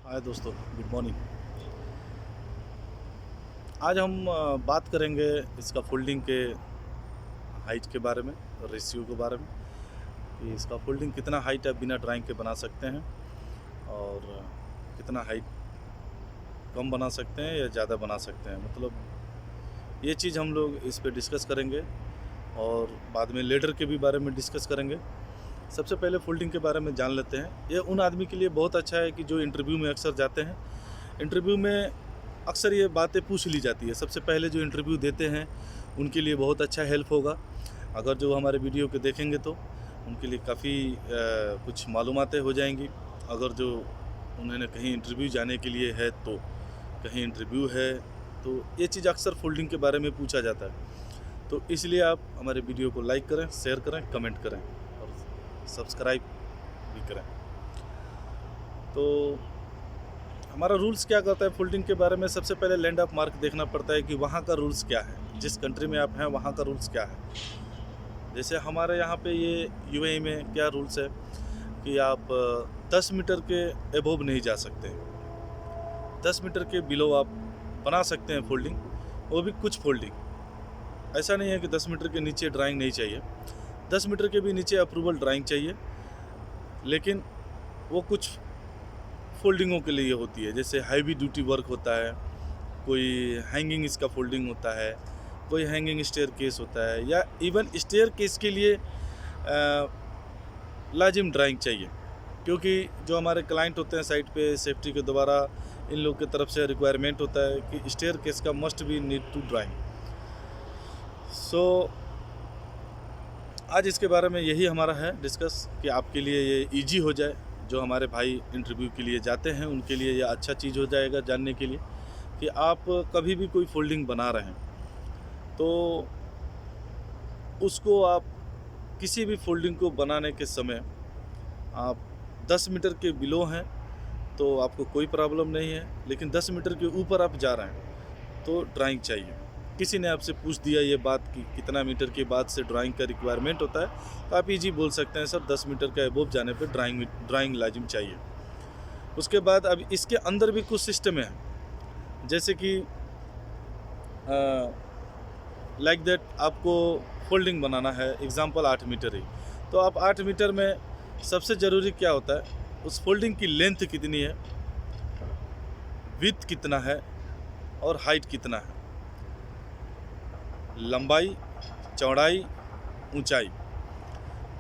हाय दोस्तों, good morning. आज हम बात करेंगे इसका फोल्डिंग के हाइट के बारे में, रेशियो के बारे में कि इसका फोल्डिंग कितना हाइट आप बिना ड्राइंग के बना सकते हैं और कितना हाइट कम बना सकते हैं या ज़्यादा बना सकते हैं। मतलब ये चीज़ हम लोग इस पे डिस्कस करेंगे और बाद में लेडर के भी बारे में डिस्कस करेंगे। सबसे पहले फोल्डिंग के बारे में जान लेते हैं। ये उन आदमी के लिए बहुत अच्छा है कि जो इंटरव्यू में अक्सर जाते हैं। इंटरव्यू में अक्सर ये बातें पूछ ली जाती है। सबसे पहले जो इंटरव्यू देते हैं उनके लिए बहुत अच्छा हेल्प होगा। अगर जो हमारे वीडियो को देखेंगे तो उनके लिए काफ़ी कुछ मालूमातें हो जाएंगी। अगर जो उन्होंने कहीं इंटरव्यू जाने के लिए है तो कहीं इंटरव्यू है तो ये चीज़ अक्सर फोल्डिंग के बारे में पूछा जाता है। तो इसलिए आप हमारे वीडियो को लाइक करें, शेयर करें, कमेंट करें और सब्सक्राइब भी करें। तो हमारा रूल्स क्या करता है फोल्डिंग के बारे में। सबसे पहले लैंड ऑफ मार्क देखना पड़ता है कि वहाँ का रूल्स क्या है, जिस कंट्री में आप हैं वहाँ का रूल्स क्या है। जैसे हमारे यहाँ पे ये यूएई में क्या रूल्स है कि आप 10 मीटर के एबोव नहीं जा सकते। 10 मीटर के बिलो आप बना सकते हैं फोल्डिंग, वो भी कुछ फोल्डिंग। ऐसा नहीं है कि 10 मीटर के नीचे ड्राइंग नहीं चाहिए। 10 मीटर के भी नीचे अप्रूवल ड्राइंग चाहिए, लेकिन वो कुछ फोल्डिंगों के लिए होती है। जैसे हैवी ड्यूटी वर्क होता है, कोई हैंगिंग इसका फोल्डिंग होता है, कोई हैंगिंग स्टेयर केस होता है, या इवन स्टेयर केस के लिए लाजिम ड्राइंग चाहिए। क्योंकि जो हमारे क्लाइंट होते हैं साइट पे सेफ्टी के द्वारा इन लोग की तरफ से रिक्वायरमेंट होता है कि स्टेयर केस का must be need to drawing. So आज इसके बारे में यही हमारा है डिस्कस कि आपके लिए ये इजी हो जाए। जो हमारे भाई इंटरव्यू के लिए जाते हैं उनके लिए यह अच्छा चीज़ हो जाएगा जानने के लिए कि आप कभी भी कोई फोल्डिंग बना रहे हैं तो उसको आप किसी भी फोल्डिंग को बनाने के समय आप 10 मीटर के बिलो हैं तो आपको कोई प्रॉब्लम नहीं है, लेकिन 10 मीटर के ऊपर आप जा रहे हैं तो ड्राइंग चाहिए। किसी ने आपसे पूछ दिया ये बात कि कितना मीटर के बाद से ड्राइंग का रिक्वायरमेंट होता है तो आप इजी बोल सकते हैं सर 10 मीटर का एबोव जाने पे ड्राइंग लाजिम चाहिए। उसके बाद अब इसके अंदर भी कुछ सिस्टम है, जैसे कि लाइक दैट आपको फोल्डिंग बनाना है, एग्जांपल 8 मीटर ही, तो आप 8 मीटर में सबसे ज़रूरी क्या होता है, उस फोल्डिंग की लेंथ कितनी है, विड्थ कितना है और हाइट कितना है, लंबाई, चौड़ाई, ऊंचाई।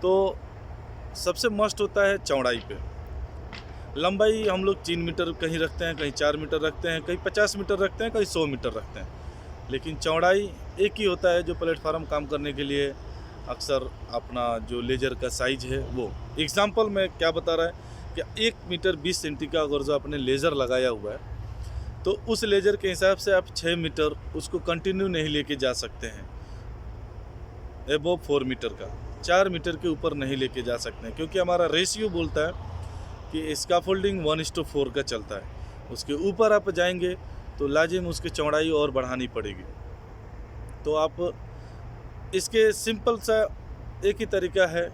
तो सबसे मस्ट होता है चौड़ाई पे। लंबाई हम लोग 3 मीटर कहीं रखते हैं, कहीं 4 मीटर रखते हैं, कहीं 50 मीटर रखते हैं, कहीं 100 मीटर रखते हैं, लेकिन चौड़ाई एक ही होता है जो प्लेटफार्म काम करने के लिए अक्सर अपना जो लेजर का साइज है वो। एग्जाम्पल में क्या बता रहा है कि 1 मीटर 20 सेंटी का अगर जो आपने लेज़र लगाया हुआ है तो उस लेज़र के हिसाब से आप 6 मीटर उसको कंटिन्यू नहीं लेके जा सकते हैं। एबोव 4 मीटर का 4 मीटर के ऊपर नहीं लेके जा सकते हैं, क्योंकि हमारा रेशियो बोलता है कि इसका फोल्डिंग 1:4 का चलता है। उसके ऊपर आप जाएंगे तो लाजिम उसकी चौड़ाई और बढ़ानी पड़ेगी। तो आप इसके सिंपल सा एक ही तरीका है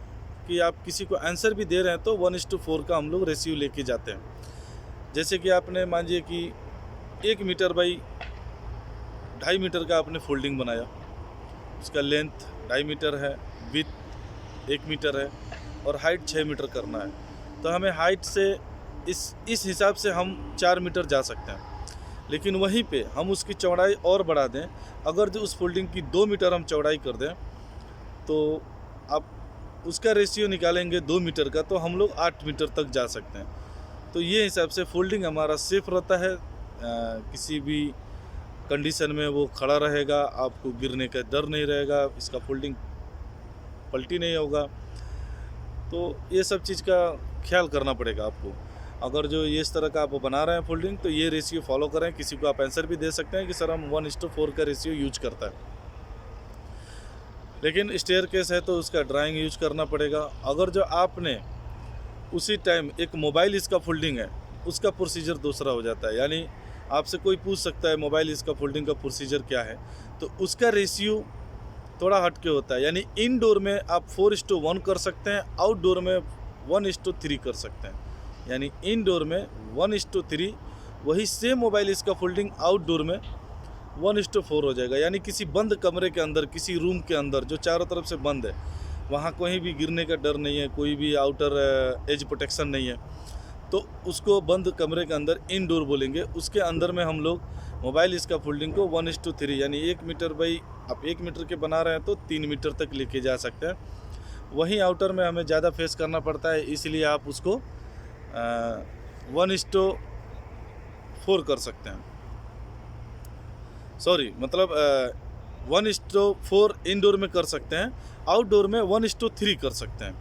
कि आप किसी को आंसर भी दे रहे हैं तो 1:4 का हम लोग रेशियो लेके जाते हैं। जैसे कि आपने मान लीजिए कि 1 मीटर बाई 2.5 मीटर का आपने फोल्डिंग बनाया, उसका लेंथ 2.5 मीटर है, विड्थ 1 मीटर है और हाइट 6 मीटर करना है। तो हमें हाइट से इस हिसाब से हम 4 मीटर जा सकते हैं, लेकिन वहीं पे हम उसकी चौड़ाई और बढ़ा दें। अगर जो उस फोल्डिंग की 2 मीटर हम चौड़ाई कर दें तो आप उसका रेशियो निकालेंगे 2 मीटर का, तो हम लोग 8 मीटर तक जा सकते हैं। तो ये हिसाब से फोल्डिंग हमारा सेफ रहता है। किसी भी कंडीशन में वो खड़ा रहेगा, आपको गिरने का डर नहीं रहेगा, इसका फोल्डिंग पलटी नहीं होगा। तो ये सब चीज़ का ख्याल करना पड़ेगा आपको। अगर जो ये इस तरह का आप बना रहे हैं फोल्डिंग तो ये रेशियो फॉलो करें। किसी को आप आंसर भी दे सकते हैं कि सर हम 1:4 का रेशियो यूज करता है, लेकिन स्टेयर केस है तो उसका ड्राइंग यूज करना पड़ेगा। अगर जो आपने उसी टाइम एक मोबाइल इसका फोल्डिंग है, उसका प्रोसीजर दूसरा हो जाता है। यानी आपसे कोई पूछ सकता है मोबाइल इसका फोल्डिंग का प्रोसीजर क्या है, तो उसका रेशियो थोड़ा हट के होता है। यानी इनडोर में आप 4:1 कर सकते हैं, आउटडोर में 1:3 कर सकते हैं। यानी इनडोर में 1:3, वही सेम मोबाइल इसका फोल्डिंग आउटडोर में 1:4 हो जाएगा। यानी किसी बंद कमरे के अंदर, किसी रूम के अंदर जो चारों तरफ से बंद है, वहाँ कहीं भी गिरने का डर नहीं है, कोई भी आउटर एज प्रोटेक्शन नहीं है, तो उसको बंद कमरे के अंदर इनडोर बोलेंगे। उसके अंदर में हम लोग मोबाइल इसका फोल्डिंग को 1:3 यानी 1 मीटर बाई, आप 1 मीटर के बना रहे हैं तो 3 मीटर तक लेके जा सकते हैं। वहीं आउटर में हमें ज़्यादा फेस करना पड़ता है, इसलिए आप उसको 1:4 कर सकते हैं। सॉरी, मतलब 1:4 इनडोर में कर सकते हैं, आउटडोर में 1:3 कर सकते हैं।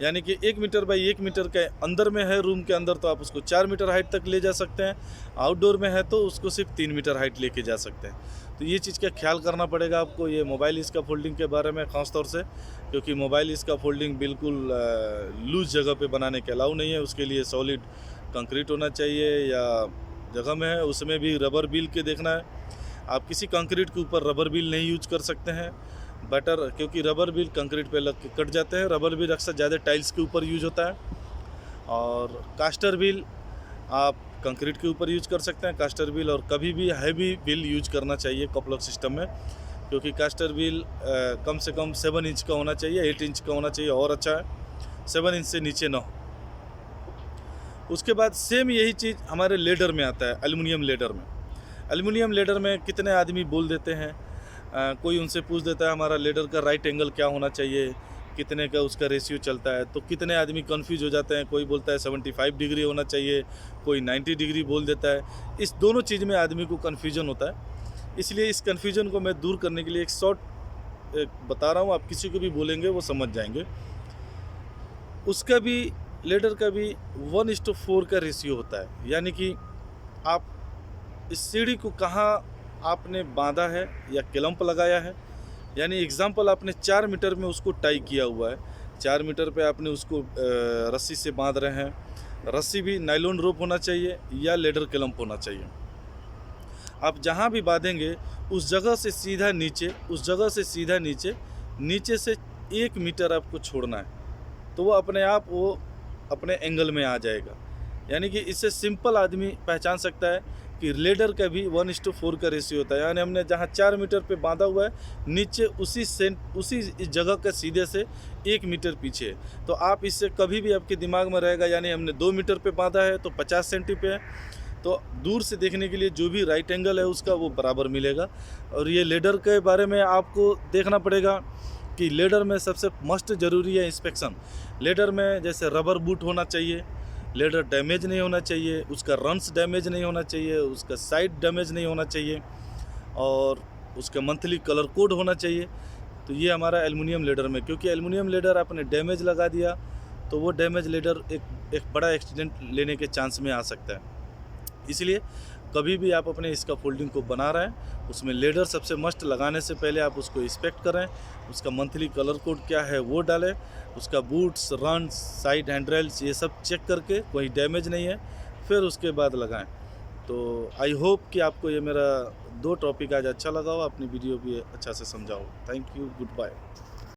यानी कि 1 मीटर बाई 1 मीटर के अंदर में है रूम के अंदर, तो आप उसको 4 मीटर हाइट तक ले जा सकते हैं। आउटडोर में है तो उसको सिर्फ 3 मीटर हाइट लेके जा सकते हैं। तो ये चीज़ का ख्याल करना पड़ेगा आपको ये मोबाइल इसका फोल्डिंग के बारे में, ख़ास तौर से क्योंकि मोबाइल इसका फोल्डिंग बिल्कुल लूज जगह पे बनाने के अलाउ नहीं है। उसके लिए सॉलिड कंक्रीट होना चाहिए, या जगह में है उसमें भी रबर बिल के देखना है। आप किसी कंक्रीट के ऊपर रबर बिल नहीं यूज कर सकते हैं, बेटर, क्योंकि रबर बिल कंक्रीट पे लग के कट जाते हैं। रबर बिल अक्सर ज़्यादा टाइल्स के ऊपर यूज होता है, और कास्टर बिल आप कंक्रीट के ऊपर यूज कर सकते हैं, कास्टर बिल। और कभी भी हैवी बिल यूज करना चाहिए कपलॉक सिस्टम में, क्योंकि कास्टर बिल कम से कम 7 इंच का होना चाहिए, 8 इंच का होना चाहिए और अच्छा है, 7 इंच से नीचे ना हो। उसके बाद सेम यही चीज़ हमारे लेडर में आता है, एल्युमिनियम लेडर में। एल्युमिनियम लेडर में कितने आदमी बोल देते हैं, कोई उनसे पूछ देता है हमारा लेडर का राइट एंगल क्या होना चाहिए, कितने का उसका रेशियो चलता है, तो कितने आदमी कंफ्यूज हो जाते हैं। कोई बोलता है 75 डिग्री होना चाहिए, कोई 90 डिग्री बोल देता है। इस दोनों चीज़ में आदमी को कन्फ्यूजन होता है, इसलिए इस कन्फ्यूजन को मैं दूर करने के लिए एक शॉर्ट बता रहा हूँ, आप किसी को भी बोलेंगे वो समझ जाएंगे। उसका भी, लेडर का भी 1:4 का रेशियो होता है। यानी कि आप इस सीढ़ी को कहाँ आपने बांधा है या क्लम्प लगाया है, यानी एग्जाम्पल आपने 4 मीटर में उसको टाई किया हुआ है, 4 मीटर पे आपने उसको रस्सी से बांध रहे हैं। रस्सी भी नायलॉन रोप होना चाहिए या लेडर क्लम्प होना चाहिए। आप जहाँ भी बांधेंगे उस जगह से सीधा नीचे, उस जगह से सीधा नीचे, नीचे से 1 मीटर आपको छोड़ना है, तो वो अपने आप वो अपने एंगल में आ जाएगा। यानी कि इससे सिंपल आदमी पहचान सकता है कि लेडर का भी 1:4 का रेशियो होता है। यानी हमने जहाँ 4 मीटर पे बांधा हुआ है, नीचे उसी जगह का सीधे से 1 मीटर पीछे है। तो आप इससे कभी भी आपके दिमाग में रहेगा, यानी हमने 2 मीटर पे बांधा है तो 50 सेंटी पे है, तो दूर से देखने के लिए जो भी राइट एंगल है उसका वो बराबर मिलेगा। और ये लेडर के बारे में आपको देखना पड़ेगा कि लेडर में सबसे मस्ट ज़रूरी है इंस्पेक्शन। लेडर में जैसे रबर बूट होना चाहिए, लेडर डैमेज नहीं होना चाहिए, उसका रन्स डैमेज नहीं होना चाहिए, उसका साइड डैमेज नहीं होना चाहिए, और उसका मंथली कलर कोड होना चाहिए। तो ये हमारा एल्युमिनियम लेडर में, क्योंकि एल्युमिनियम लेडर आपने डैमेज लगा दिया तो वो डैमेज लेडर एक बड़ा एक्सीडेंट लेने के चांस में आ सकता है। इसलिए कभी भी आप अपने इसका फोल्डिंग को बना रहे हैं, उसमें लेडर सबसे मस्ट लगाने से पहले आप उसको इंस्पेक्ट करें, उसका मंथली कलर कोड क्या है वो डालें, उसका बूट्स, रन्स, साइड हैंडरेल्स ये सब चेक करके कोई डैमेज नहीं है, फिर उसके बाद लगाएं। तो आई होप कि आपको ये मेरा 2 टॉपिक आज अच्छा लगा हो, अपनी वीडियो भी अच्छा से समझाओ। Thank you, good bye.